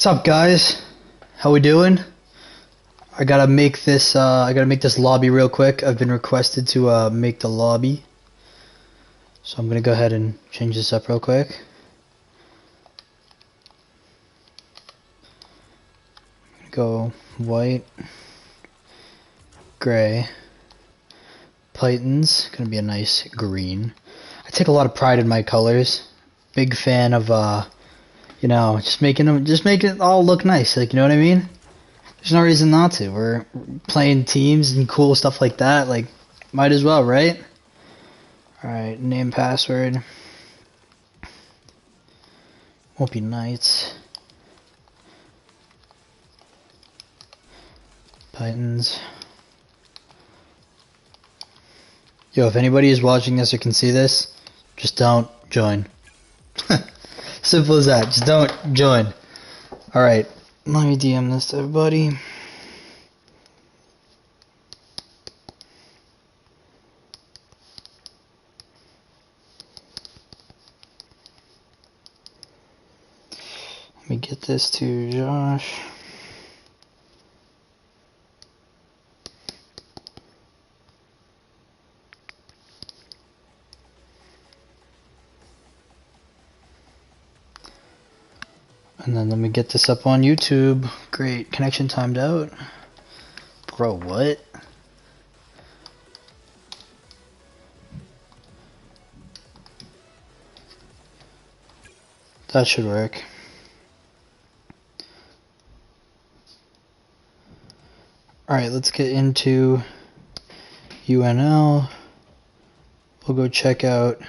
up, guys? How we doing? I gotta make this lobby real quick. I've been requested to make the lobby, so I'm gonna go ahead and change this up real quick. Go white, gray, Pythons. Gonna be a nice green. I take a lot of pride in my colors. Big fan of you know, just making it all look nice. Like, you know what I mean? There's no reason not to. We're playing teams and cool stuff like that. Like, might as well, right? Alright, name, password. Won't be knights. Pythons. Yo, if anybody is watching this or can see this, just don't join. Simple as that. Just don't join. Alright, let me DM this to everybody. Let me get this to Josh. And then let me get this up on YouTube. Great. Connection timed out. Bro, what? That should work. Alright, let's get into UNL. We'll go check out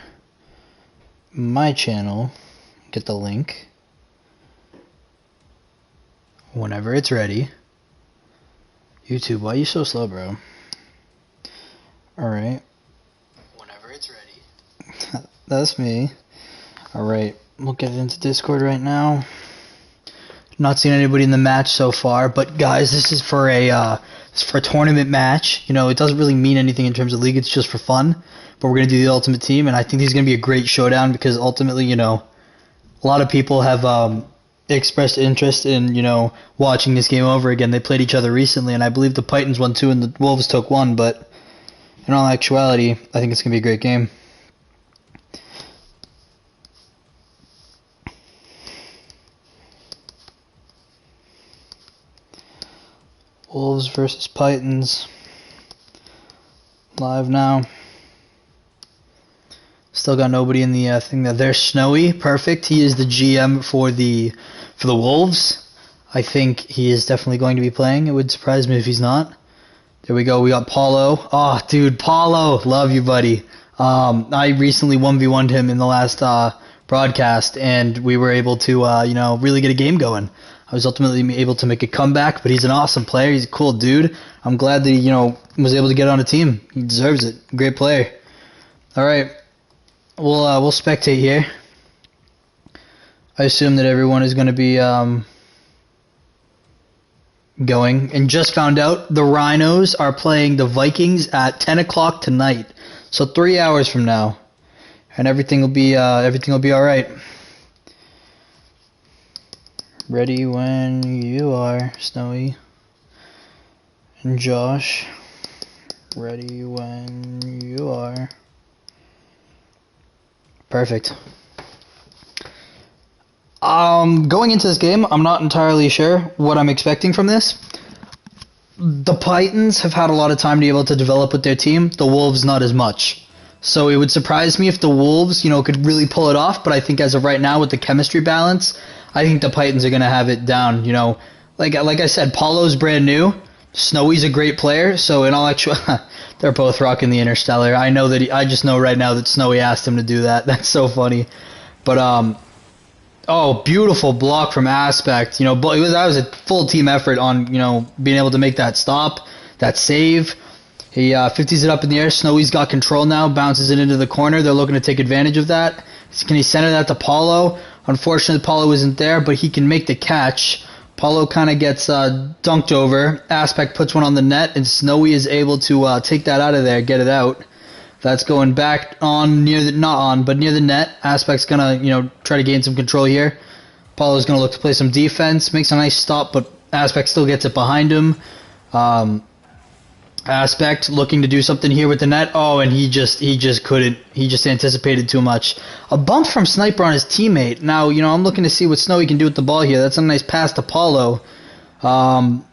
my channel. Get the link. Whenever it's ready. YouTube, why are you so slow, bro? Alright. Whenever it's ready. That's me. Alright, we'll get into Discord right now. Not seeing anybody in the match so far, but guys, this is for a tournament match. You know, it doesn't really mean anything in terms of league, it's just for fun. But we're gonna do the ultimate team, and I think this is gonna be a great showdown because ultimately, you know, a lot of people have expressed interest in, you know, watching this game over again. They played each other recently, and I believe the Pythons won 2 and the Wolves took 1, but in all actuality, I think it's going to be a great game. Wolves versus Pythons. Live now. Still got nobody in the thing there. There's Snowy. Perfect. He is the GM for the Wolves. I think he is definitely going to be playing. It would surprise me if he's not. There we go. We got Paulo. Oh, dude, Paulo. Love you, buddy. I recently 1v1'd him in the last broadcast, and we were able to, you know, really get a game going. I was ultimately able to make a comeback, but he's an awesome player. He's a cool dude. I'm glad that he, you know, was able to get on a team. He deserves it. Great player. All right. We'll spectate here. I assume that everyone is going to be going. And just found out the Rhinos are playing the Vikings at 10 o'clock tonight. So 3 hours from now. And everything will be all right. Ready when you are, Snowy. And Josh. Ready when you are. Perfect. Going into this game, I'm not entirely sure what I'm expecting from this. The Pythons have had a lot of time to be able to develop with their team. The Wolves, not as much. So it would surprise me if the Wolves, you know, could really pull it off. But I think as of right now, with the chemistry balance, I think the Pythons are going to have it down. You know, like I said, Paulo's brand new. Snowy's a great player. So in all actuality, they're both rocking the Interstellar. I know that I just know right now that Snowy asked him to do that. That's so funny. But oh, beautiful block from Aspect. You know, that was a full team effort on, you know, being able to make that stop, that save. He 50s it up in the air. Snowy's got control now, bounces it into the corner. They're looking to take advantage of that. Can he center that to Paulo? Unfortunately, Paulo isn't there, but he can make the catch. Paulo kind of gets dunked over. Aspect puts one on the net, and Snowy is able to take that out of there, get it out. That's going back on near the not on, but near the net. Aspect's gonna, you know, try to gain some control here. Paulo's going to look to play some defense, makes a nice stop, but Aspect still gets it behind him. Aspect looking to do something here with the net. Oh, and he just couldn't. He just anticipated too much. A bump from Sniper on his teammate. Now, I'm looking to see what Snowy can do with the ball here. That's a nice pass to Paulo. Kind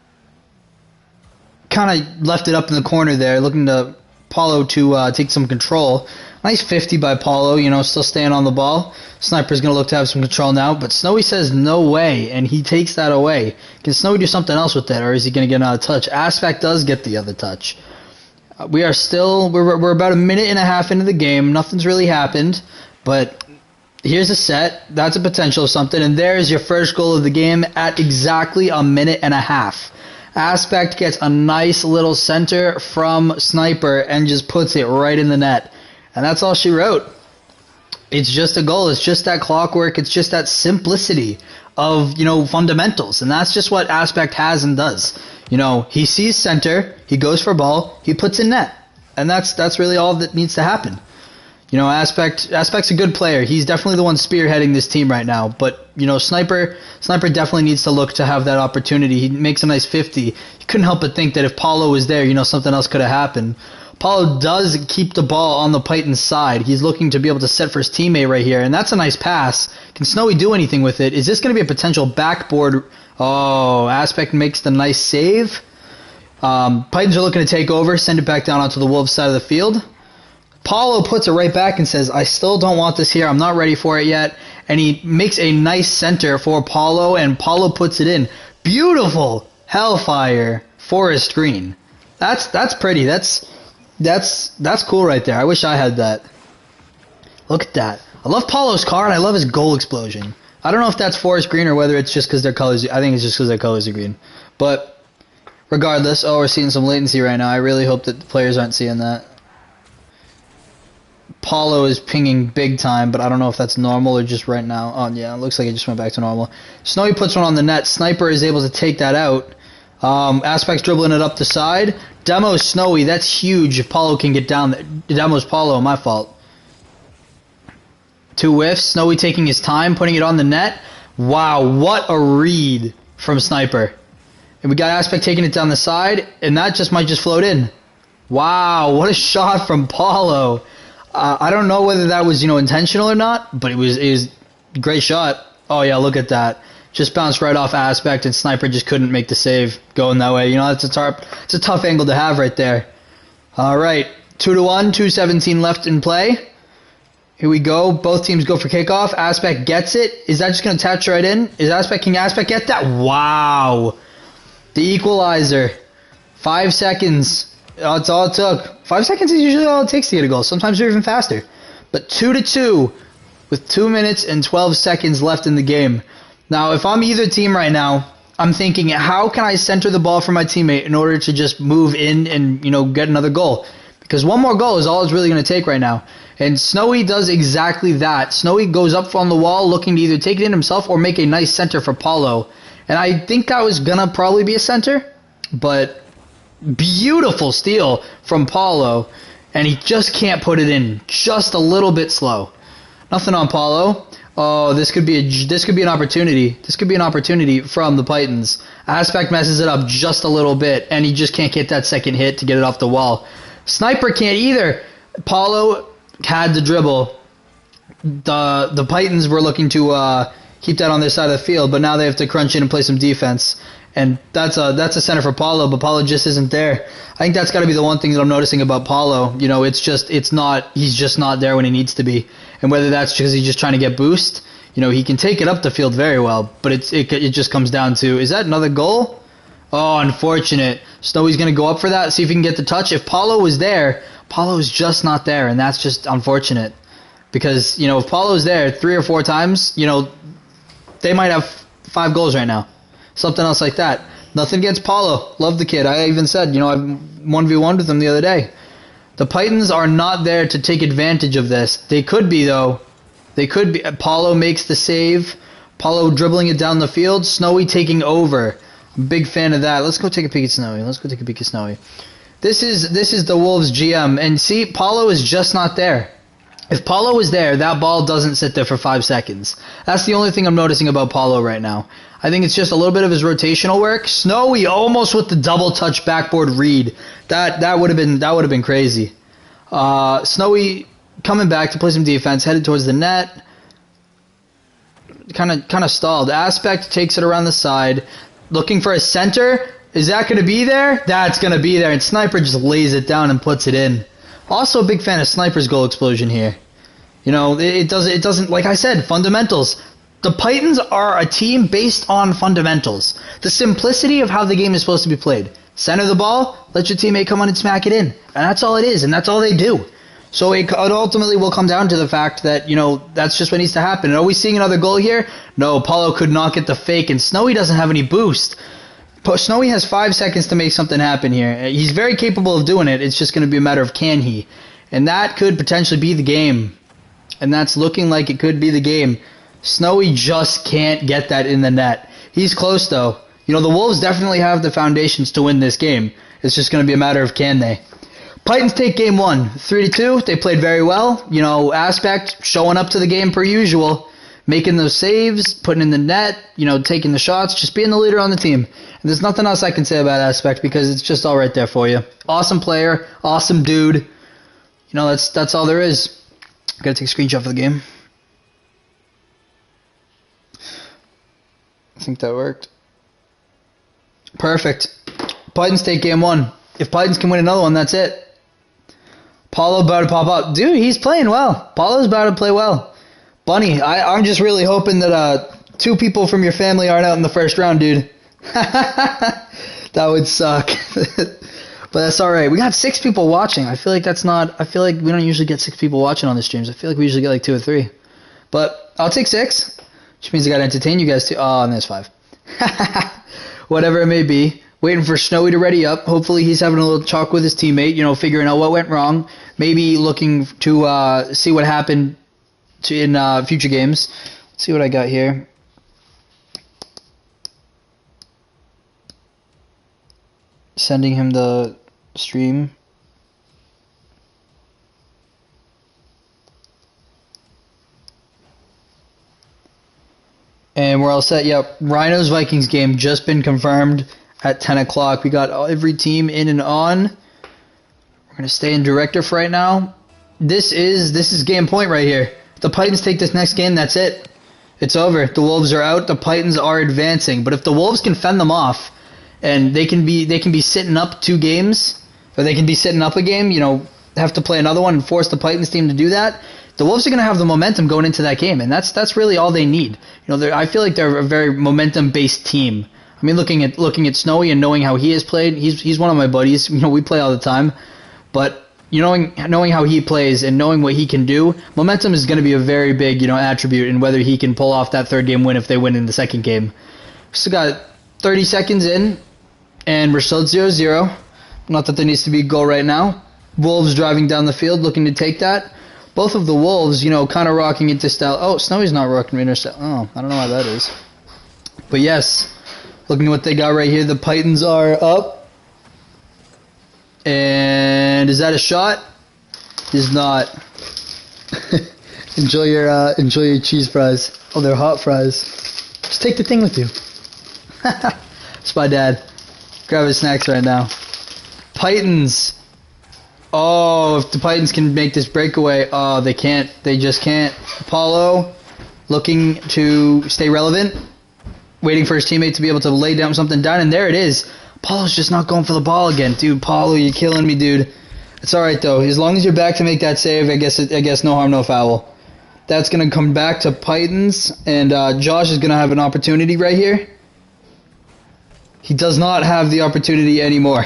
of left it up in the corner there, looking to Paulo to take some control. Nice 50 by Paulo, still staying on the ball. Sniper's going to look to have some control now, but Snowy says no way, and he takes that away. Can Snowy do something else with that, or is he going to get another touch? Aspect does get the other touch. We're about a minute and a half into the game. Nothing's really happened, but here's a set. That's a potential of something, and there's your first goal of the game at exactly a minute and a half. Aspect gets a nice little center from Sniper and just puts it right in the net. And that's all she wrote. It's just a goal. It's just that clockwork. It's just that simplicity of, fundamentals. And that's just what Aspect has and does. He sees center, he goes for ball, he puts in net. And that's really all that needs to happen. Aspect's a good player. He's definitely the one spearheading this team right now. But, Sniper definitely needs to look to have that opportunity. He makes a nice 50. You couldn't help but think that if Paulo was there, something else could have happened. Paulo does keep the ball on the Python's side. He's looking to be able to set for his teammate right here, and that's a nice pass. Can Snowy do anything with it? Is this going to be a potential backboard? Oh, Aspect makes the nice save. Pythons are looking to take over, send it back down onto the Wolves side of the field. Paulo puts it right back and says, I still don't want this here. I'm not ready for it yet. And he makes a nice center for Paulo, and Paulo puts it in. Beautiful Hellfire forest green. That's pretty. That's cool right there. I wish I had that. Look at that. I love Paulo's car, and I love his goal explosion. I don't know if that's forest green or whether it's just because their colors. I think it's just because their colors are green. But regardless, we're seeing some latency right now. I really hope that the players aren't seeing that. Paulo is pinging big time, but I don't know if that's normal or just right now. Oh, yeah, it looks like it just went back to normal. Snowy puts one on the net. Sniper is able to take that out. Aspect's dribbling it up the side. Demo's Snowy. That's huge if Paulo can get down there. Demo's Paulo, my fault. 2 whiffs. Snowy taking his time, putting it on the net. Wow, what a read from Sniper. And we got Aspect taking it down the side, and that might just float in. Wow, what a shot from Paulo. I don't know whether that was, intentional or not, but it was a great shot. Oh, yeah, look at that. Just bounced right off Aspect, and Sniper just couldn't make the save going that way. It's a tough angle to have right there. All right, 2-1, 2:17 left in play. Here we go. Both teams go for kickoff. Aspect gets it. Is that just going to touch right in? Can Aspect get that? Wow. The equalizer. 5 seconds. That's all it took. 5 seconds is usually all it takes to get a goal. Sometimes they're even faster. But 2-2 with 2 minutes and 12 seconds left in the game. Now, if I'm either team right now, I'm thinking, how can I center the ball for my teammate in order to just move in and, get another goal? Because one more goal is all it's really going to take right now. And Snowy does exactly that. Snowy goes up on the wall looking to either take it in himself or make a nice center for Paulo. And I think that was going to probably be a center, but beautiful steal from Paulo, and he just can't put it in. Just a little bit slow. Nothing on Paulo. Oh, this could be an opportunity. This could be an opportunity from the Pythons. Aspect messes it up just a little bit, and he just can't get that second hit to get it off the wall. Sniper can't either. Paulo had the dribble. The Pythons were looking to keep that on their side of the field, but now they have to crunch in and play some defense. And that's a center for Paulo, but Paulo just isn't there. I think that's got to be the one thing that I'm noticing about Paulo. He's just not there when he needs to be. And whether that's because he's just trying to get boost, he can take it up the field very well, but it just comes down to, is that another goal? Oh, unfortunate. Snowy's going to go up for that, see if he can get the touch. If Paulo was there, Paulo is just not there, and that's just unfortunate. Because, if Paulo's there 3 or 4 times, they might have 5 goals right now. Something else like that. Nothing against Paulo. Love the kid. I even said, I've 1v1'd with him the other day. The Pythons are not there to take advantage of this. They could be, though. They could be. Paulo makes the save. Paulo dribbling it down the field. Snowy taking over. I'm a big fan of that. Let's go take a peek at Snowy. This is the Wolves GM. And see, Paulo is just not there. If Paulo was there, that ball doesn't sit there for 5 seconds. That's the only thing I'm noticing about Paulo right now. I think it's just a little bit of his rotational work. Snowy almost with the double touch backboard read. That would have been crazy. Snowy coming back to play some defense, headed towards the net. Kind of stalled. Aspect takes it around the side, looking for a center. Is that going to be there? That's going to be there, and Sniper just lays it down and puts it in. Also a big fan of Sniper's goal explosion here. You know, it doesn't, like I said, fundamentals. The Pythons are a team based on fundamentals. The simplicity of how the game is supposed to be played. Center the ball, let your teammate come on and smack it in. And that's all it is, and that's all they do. So it ultimately will come down to the fact that, you know, that's just what needs to happen. And are we seeing another goal here? No, Paulo could not get the fake, and Snowy doesn't have any boost. Snowy has 5 seconds to make something happen here. He's very capable of doing it. It's just going to be a matter of can he. And that could potentially be the game. And that's looking like it could be the game. Snowy just can't get that in the net. He's close, though. You know, the Wolves definitely have the foundations to win this game. It's just going to be a matter of can they. Pythons take game 1, 3-2. They played very well. You know, Aspect showing up to the game per usual. Making those saves, putting in the net, you know, taking the shots, just being the leader on the team. And there's nothing else I can say about Aspect because it's just all right there for you. Awesome player, awesome dude. You know, that's all there is. Gotta take a screenshot for the game. I think that worked. Perfect. Pythons take game 1. If Pythons can win another one, that's it. Paulo about to pop up. Dude, he's playing well. Paulo's about to play well. Bunny, I'm just really hoping that 2 people from your family aren't out in the first round, dude. That would suck. But that's alright. We got 6 people watching. I feel like we don't usually get 6 people watching on the streams. I feel like we usually get like 2 or 3. But I'll take 6, which means I gotta entertain you guys too. Oh, and there's 5. Whatever it may be. Waiting for Snowy to ready up. Hopefully he's having a little talk with his teammate, you know, figuring out what went wrong. Maybe looking to see what happened in future games. Let's see what I got here. Sending him the stream. And we're all set. Yep, Rhinos Vikings game just been confirmed at 10 o'clock. We got every team in and on. We're gonna stay in director for right now. This is game point right here. If the Pythons take this next game, that's it. It's over. The Wolves are out. The Pythons are advancing. But if the Wolves can fend them off, and they can be sitting up 2 games, or they can be sitting up a game, you know, have to play another one and force the Pythons team to do that, the Wolves are going to have the momentum going into that game, and that's really all they need. You know, I feel like they're a very momentum-based team. I mean, looking at Snowy and knowing how he has played, he's one of my buddies. You know, we play all the time, but you knowing how he plays and knowing what he can do, momentum is going to be a very big, you know, attribute in whether he can pull off that 3rd game win if they win in the 2nd game. Still got 30 seconds in, and we're still at 0-0. Not that there needs to be a goal right now. Wolves driving down the field, looking to take that. Both of the Wolves, you know, kind of rocking into style. Oh, Snowy's not rocking into style. Oh, I don't know why that is. But yes, looking at what they got right here, the Pythons are up. And is that a shot? Is not. Enjoy your cheese fries. Oh, they're hot fries. Just take the thing with you. It's my dad. Grab his snacks right now. Pythons. Oh, if the Pythons can make this breakaway. Oh, they can't. They just can't. Paulo looking to stay relevant. Waiting for his teammate to be able to lay down something down. And there it is. Paulo's just not going for the ball again. Dude, Paulo, you're killing me, dude. It's alright, though. As long as you're back to make that save, I guess no harm, no foul. That's going to come back to Pythons. And Josh is going to have an opportunity right here. He does not have the opportunity anymore.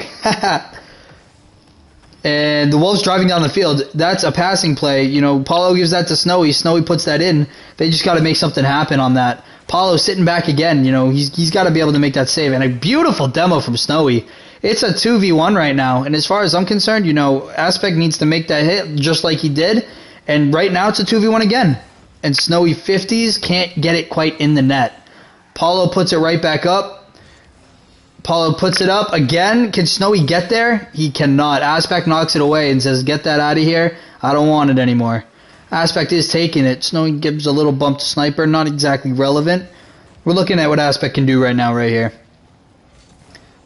And the Wolves driving down the field, that's a passing play. You know, Paulo gives that to Snowy. Snowy puts that in. They just got to make something happen on that. Paulo sitting back again. You know, he's got to be able to make that save. And a beautiful demo from Snowy. It's a 2v1 right now. And as far as I'm concerned, you know, Aspect needs to make that hit just like he did. And right now it's a 2v1 again. And Snowy 50s can't get it quite in the net. Paulo puts it right back up. Paulo puts it up again. Can Snowy get there? He cannot. Aspect knocks it away and says, get that out of here. I don't want it anymore. Aspect is taking it. Snowy gives a little bump to Sniper. Not exactly relevant. We're looking at what Aspect can do right now right here.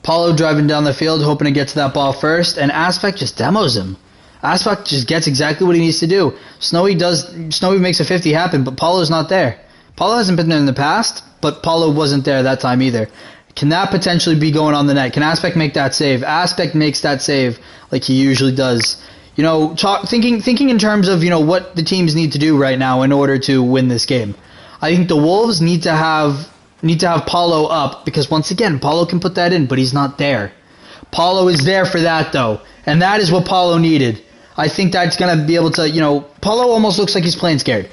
Paulo driving down the field, hoping to get to that ball first, and Aspect just demos him. Aspect just gets exactly what he needs to do. Snowy makes a 50 happen, but Paulo's not there. Paulo hasn't been there in the past, but Paulo wasn't there that time either. Can that potentially be going on the net? Can Aspect make that save? Aspect makes that save like he usually does. You know, thinking in terms of, you know, what the teams need to do right now in order to win this game. I think the Wolves need to have Paulo up, because once again, Paulo can put that in, but he's not there. Paulo is there for that though, and that is what Paulo needed. I think that's going to be able to, you know, Paulo almost looks like he's playing scared.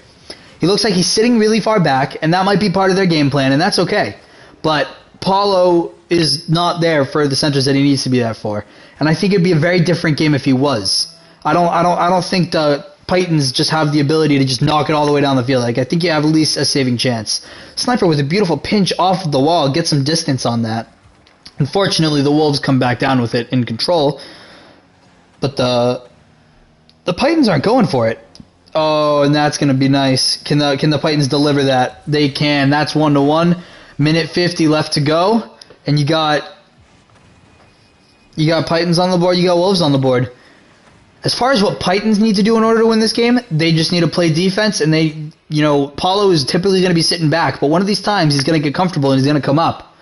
He looks like he's sitting really far back, and that might be part of their game plan, and that's okay. But Paulo is not there for the centers that he needs to be there for. And I think it'd be a very different game if he was. I don't think the Titans just have the ability to just knock it all the way down the field. Like, I think you have at least a saving chance. Sniper with a beautiful pinch off the wall, get some distance on that. Unfortunately, the Wolves come back down with it in control. But the Titans aren't going for it. Oh, and that's going to be nice. Can the Titans deliver that? They can. That's 1-1. Minute 50 left to go. And you got Titans on the board, you got Wolves on the board. As far as what Titans need to do in order to win this game, they just need to play defense, and Paulo is typically going to be sitting back, but one of these times he's going to get comfortable and he's going to come up.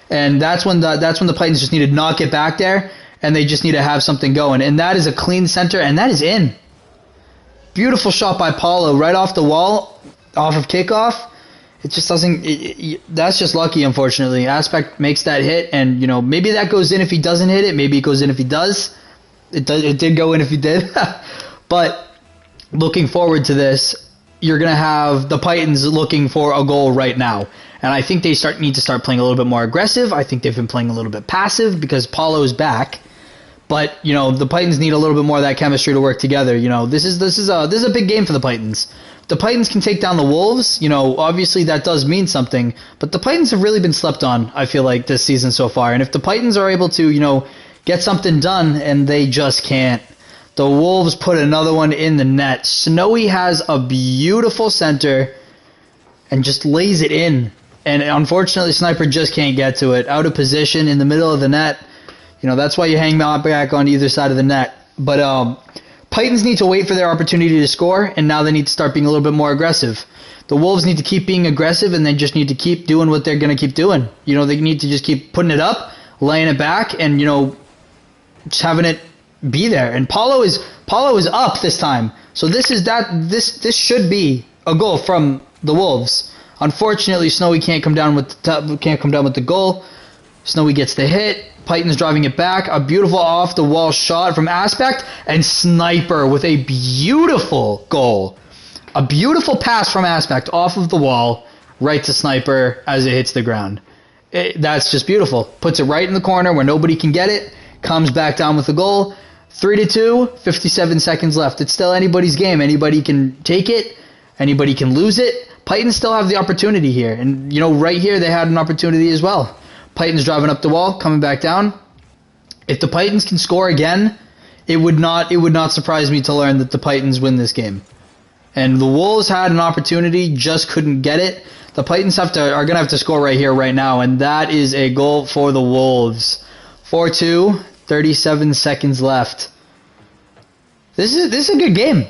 And that's when the Titans just need to not get back there, and they just need to have something going. And that is a clean center, and that is in. Beautiful shot by Paulo right off the wall, off of kickoff. It just doesn't. That's just lucky, unfortunately. Aspect makes that hit, and maybe that goes in if he doesn't hit it. Maybe it goes in if he does. It did go in if he did. But looking forward to this, you're gonna have the Titans looking for a goal right now, and I think they need to start playing a little bit more aggressive. I think they've been playing a little bit passive because Paulo's back. But the Titans need a little bit more of that chemistry to work together. This is a big game for the Titans. The Titans can take down the Wolves. Obviously that does mean something. But the Titans have really been slept on, I feel like, this season so far. And if the Titans are able to, get something done, and they just can't. The Wolves put another one in the net. Snowy has a beautiful center and just lays it in. And unfortunately, Sniper just can't get to it. Out of position in the middle of the net. That's why you hang back on either side of the net. But Titans need to wait for their opportunity to score, and now they need to start being a little bit more aggressive. The Wolves need to keep being aggressive, and they just need to keep doing what they're going to keep doing. They need to just keep putting it up, laying it back, and, just having it be there. And Paulo is up this time. So this should be a goal from the Wolves. Unfortunately, Snowy can't come down with the goal. Snowy gets the hit. Titans driving it back. A beautiful off the wall shot from Aspect, and Sniper with a beautiful goal. A beautiful pass from Aspect off of the wall right to Sniper as it hits the ground. That's just beautiful. Puts it right in the corner where nobody can get it. Comes back down with the goal. 3-2, 57 seconds left. It's still anybody's game. Anybody can take it. Anybody can lose it. Titans still have the opportunity here. And, right here they had an opportunity as well. Titans driving up the wall, coming back down. If the Titans can score again, it would not surprise me to learn that the Titans win this game. And the Wolves had an opportunity, just couldn't get it. The Titans are going to have to score right here, right now, and that is a goal for the Wolves. 4-2, 37 seconds left. This is a good game.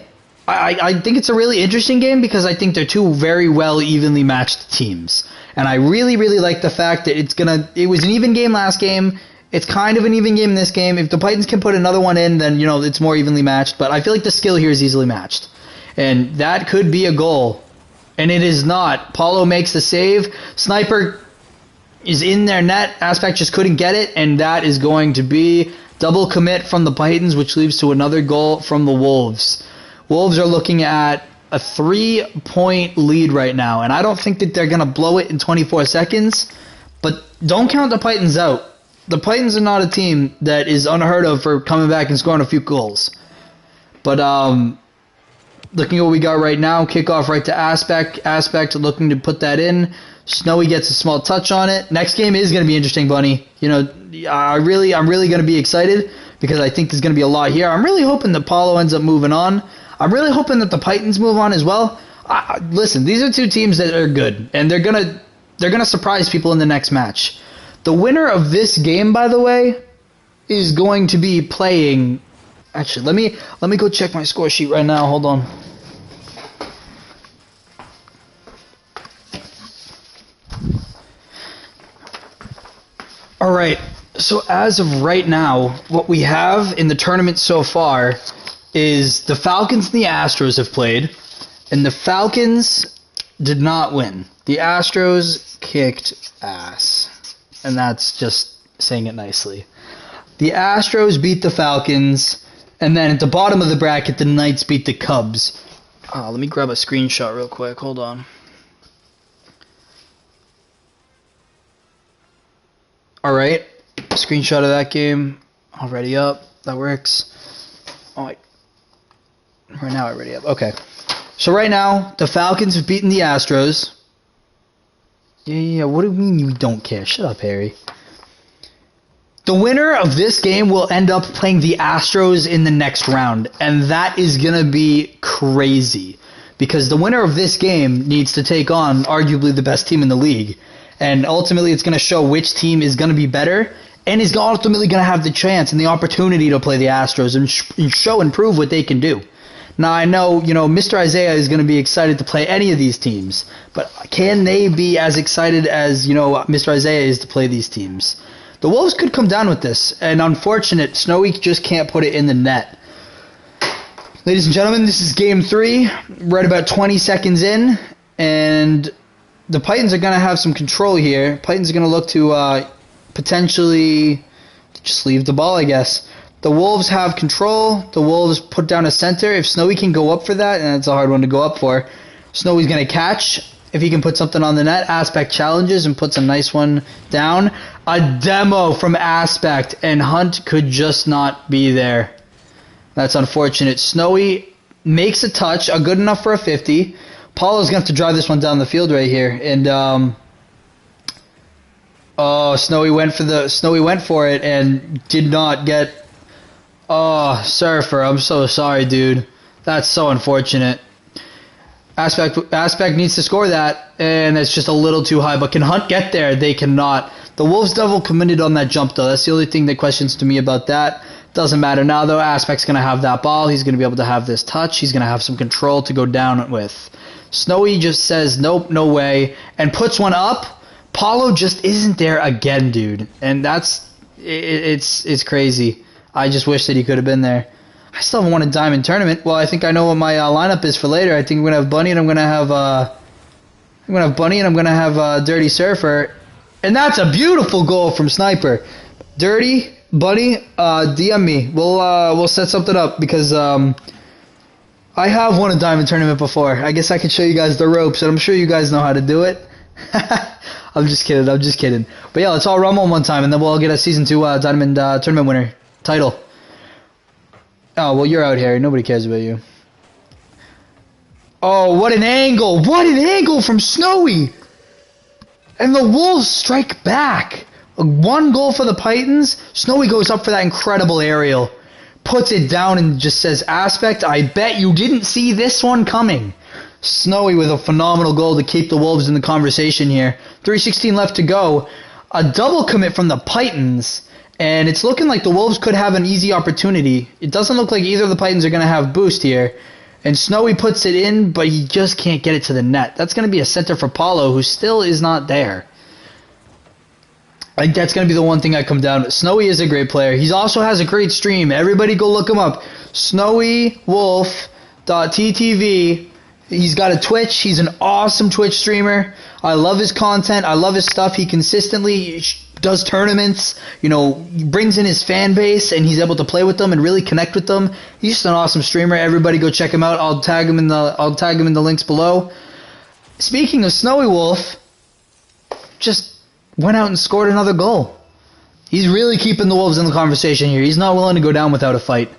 I think it's a really interesting game because I think they're two very well evenly matched teams. And I really, really like the fact that it was an even game last game. It's kind of an even game this game. If the Titans can put another one in, then, it's more evenly matched. But I feel like the skill here is easily matched. And that could be a goal. And it is not. Paulo makes the save. Sniper is in their net. Aspect just couldn't get it. And that is going to be double commit from the Titans, which leads to another goal from the Wolves. Wolves are looking at a 3-point lead right now, and I don't think that they're going to blow it in 24 seconds, but don't count the Titans out. The Titans are not a team that is unheard of for coming back and scoring a few goals. But looking at what we got right now, kickoff right to Aspect looking to put that in. Snowy gets a small touch on it. Next game is going to be interesting, Bunny. I'm really going to be excited because I think there's going to be a lot here. I'm really hoping that Paulo ends up moving on. I'm really hoping that the Titans move on as well. Listen, these are two teams that are good, and they're gonna surprise people in the next match. The winner of this game, by the way, is going to be playing. Actually, let me go check my score sheet right now. Hold on. All right. So as of right now, what we have in the tournament so far is the Falcons and the Astros have played, and the Falcons did not win. The Astros kicked ass, and that's just saying it nicely. The Astros beat the Falcons, and then at the bottom of the bracket, the Knights beat the Cubs. Let me grab a screenshot real quick. Hold on. All right. Screenshot of that game already up. That works. Oh, wait. Right now already up. Okay. So right now, the Falcons have beaten the Astros. Yeah. What do you mean you don't care? Shut up, Harry. The winner of this game will end up playing the Astros in the next round, and that is going to be crazy because the winner of this game needs to take on arguably the best team in the league, and ultimately it's going to show which team is going to be better and is ultimately going to have the chance and the opportunity to play the Astros and show and prove what they can do. Now, I know, Mr. Isaiah is going to be excited to play any of these teams, but can they be as excited as, Mr. Isaiah is to play these teams? The Wolves could come down with this, and unfortunate, Snowy just can't put it in the net. Ladies and gentlemen, this is Game 3, right about 20 seconds in, and the Titans are going to have some control here. Titans are going to look to potentially just leave the ball, I guess. The Wolves have control. The Wolves put down a center. If Snowy can go up for that, and it's a hard one to go up for, Snowy's going to catch. If he can put something on the net, Aspect challenges and puts a nice one down. A demo from Aspect, and Hunt could just not be there. That's unfortunate. Snowy makes a touch, good enough for a 50. Paulo's going to have to drive this one down the field right here. And, Snowy went for it and did not get... Oh, Surfer, I'm so sorry, dude. That's so unfortunate. Aspect needs to score that, and it's just a little too high. But can Hunt get there? They cannot. The Wolves double committed on that jump, though. That's the only thing that questions to me about that. Doesn't matter now, though. Aspect's going to have that ball. He's going to be able to have this touch. He's going to have some control to go down with. Snowy just says, nope, no way, and puts one up. Paulo just isn't there again, dude. And it's crazy. I just wish that he could have been there. I still haven't won a Diamond tournament. Well, I think I know what my lineup is for later. I think we're gonna have Bunny, and I'm gonna have Dirty Surfer, and that's a beautiful goal from Sniper. Dirty Bunny, DM me. We'll set something up because I have won a Diamond tournament before. I guess I can show you guys the ropes, and I'm sure you guys know how to do it. I'm just kidding. But yeah, let's all rumble one time, and then we'll get a Season 2 Diamond tournament winner title. Oh, well, you're out here. Nobody cares about you. Oh, what an angle. What an angle from Snowy. And the Wolves strike back. 1 goal for the Titans. Snowy goes up for that incredible aerial. Puts it down and just says, Aspect, I bet you didn't see this one coming. Snowy with a phenomenal goal to keep the Wolves in the conversation here. 3:16 left to go. A double commit from the Titans. And it's looking like the Wolves could have an easy opportunity. It doesn't look like either of the Titans are going to have boost here. And Snowy puts it in, but he just can't get it to the net. That's going to be a center for Paulo, who still is not there. I think that's going to be the one thing I come down to. Snowy is a great player. He also has a great stream. Everybody go look him up. SnowyWolf.ttv. He's got a Twitch. He's an awesome Twitch streamer. I love his content. I love his stuff. He consistently does tournaments, brings in his fan base, and he's able to play with them and really connect with them. He's just an awesome streamer. Everybody go check him out. I'll tag him in the links below. Speaking of Snowy Wolf, just went out and scored another goal. He's really keeping the Wolves in the conversation here. He's not willing to go down without a fight.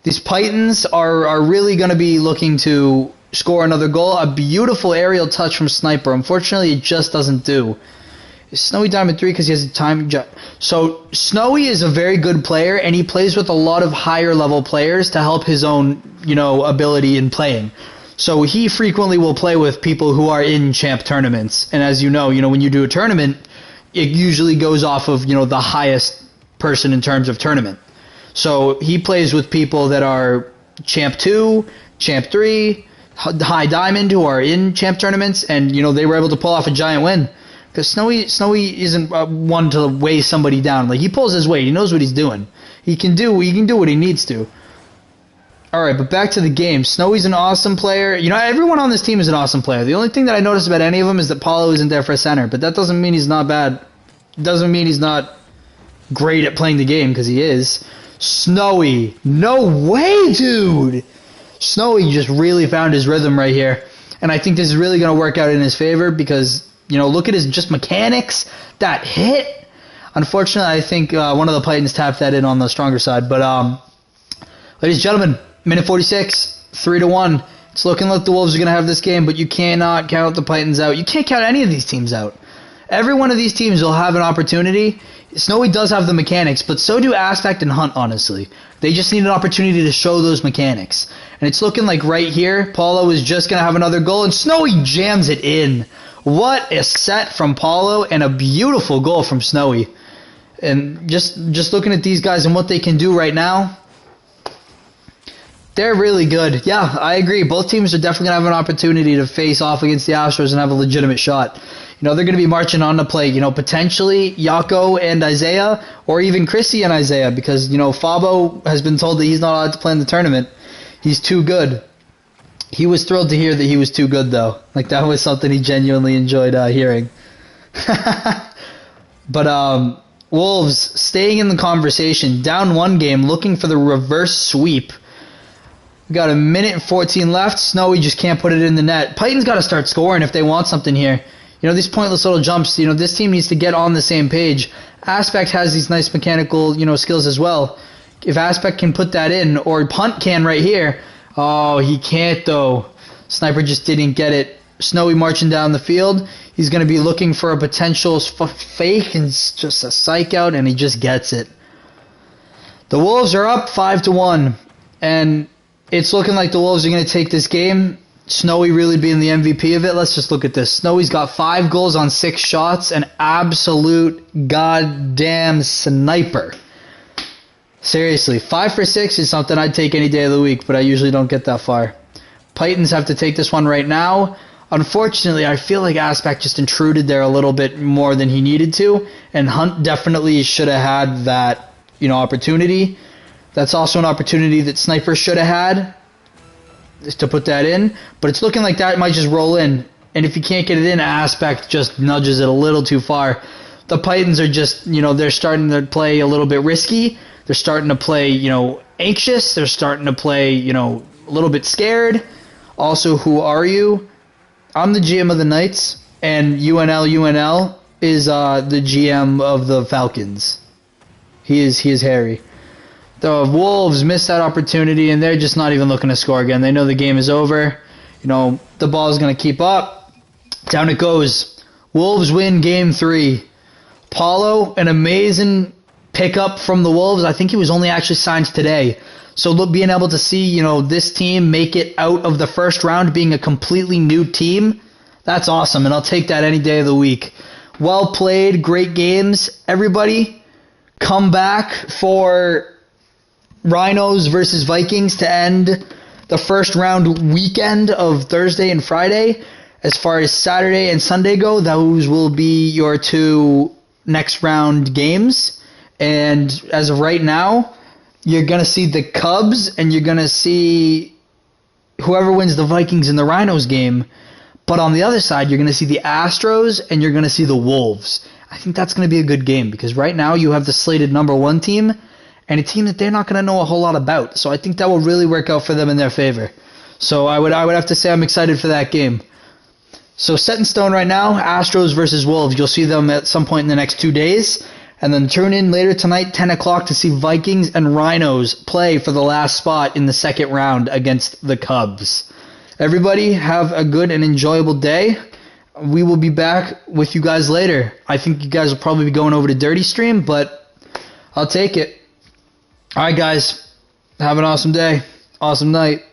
These Titans are really going to be looking to score another goal. A beautiful aerial touch from Sniper. Unfortunately, it just doesn't do. Snowy Diamond 3 because he has a time jump. So Snowy is a very good player, and he plays with a lot of higher level players to help his own, ability in playing. So he frequently will play with people who are in champ tournaments. And as you know, when you do a tournament, it usually goes off of, the highest person in terms of tournament. So he plays with people that are champ 2, champ 3, high diamond who are in champ tournaments, and they were able to pull off a giant win. Because Snowy isn't one to weigh somebody down. Like, he pulls his weight. He knows what he's doing. He can do what he needs to. All right, but back to the game. Snowy's an awesome player. Everyone on this team is an awesome player. The only thing that I noticed about any of them is that Paulo isn't there for a center. But that doesn't mean he's not bad. It doesn't mean he's not great at playing the game, because he is. Snowy. No way, dude. Snowy just really found his rhythm right here. And I think this is really going to work out in his favor because... look at his just mechanics. That hit. Unfortunately, I think one of the Titans tapped that in on the stronger side. But, ladies and gentlemen, minute 46, 3-1. It's looking like the Wolves are going to have this game, but you cannot count the Titans out. You can't count any of these teams out. Every one of these teams will have an opportunity. Snowy does have the mechanics, but so do Aspect and Hunt, honestly. They just need an opportunity to show those mechanics. And it's looking like right here, Paulo is just going to have another goal, and Snowy jams it in. What a set from Paulo and a beautiful goal from Snowy. And just looking at these guys and what they can do right now, they're really good. Yeah, I agree. Both teams are definitely going to have an opportunity to face off against the Astros and have a legitimate shot. They're going to be marching on to play, potentially Yako and Isaiah, or even Chrissy and Isaiah, because, Fabo has been told that he's not allowed to play in the tournament. He's too good. He was thrilled to hear that he was too good, though. Like, that was something he genuinely enjoyed hearing. But Wolves staying in the conversation, down one game, looking for the reverse sweep. We got a minute and 14 left. Snowy just can't put it in the net. Titans got to start scoring if they want something here. These pointless little jumps, this team needs to get on the same page. Aspect has these nice mechanical, skills as well. If Aspect can put that in, or Punt can right here. Oh, he can't, though. Sniper just didn't get it. Snowy marching down the field. He's going to be looking for a potential fake and just a psych out, and he just gets it. The Wolves are up 5-1, and it's looking like the Wolves are going to take this game. Snowy really being the MVP of it. Let's just look at this. Snowy's got 5 goals on 6 shots. An absolute goddamn sniper. Seriously, 5 for 6 is something I'd take any day of the week, but I usually don't get that far. Titans have to take this one right now. Unfortunately, I feel like Aspect just intruded there a little bit more than he needed to, and Hunt definitely should have had that, opportunity. That's also an opportunity that Sniper should have had, is to put that in, but it's looking like that might just roll in, and if you can't get it in, Aspect just nudges it a little too far. The Titans are just, they're starting to play a little bit risky. They're starting to play, anxious. They're starting to play, a little bit scared. Also, who are you? I'm the GM of the Knights, and UNL is the GM of the Falcons. He is Harry. The Wolves missed that opportunity, and they're just not even looking to score again. They know the game is over. The ball is going to keep up. Down it goes. Wolves win Game 3. Paulo, an amazing pickup from the Wolves. I think he was only actually signed today. So look, being able to see, this team make it out of the first round being a completely new team, that's awesome, and I'll take that any day of the week. Well played, great games. Everybody, come back for Rhinos versus Vikings to end the first round weekend of Thursday and Friday. As far as Saturday and Sunday go, those will be your 2 next round games. And as of right now, you're going to see the Cubs and you're going to see whoever wins the Vikings and the Rhinos game. But on the other side, you're going to see the Astros and you're going to see the Wolves. I think that's going to be a good game because right now you have the slated number 1 team and a team that they're not going to know a whole lot about. So I think that will really work out for them in their favor. So I would have to say I'm excited for that game. So set in stone right now, Astros versus Wolves. You'll see them at some point in the next 2 days. And then tune in later tonight, 10 o'clock, to see Vikings and Rhinos play for the last spot in the second round against the Cubs. Everybody have a good and enjoyable day. we will be back with you guys later. I think you guys will probably be going over to Dirty Stream, but I'll take it. All right, guys. Have an awesome day. Awesome night.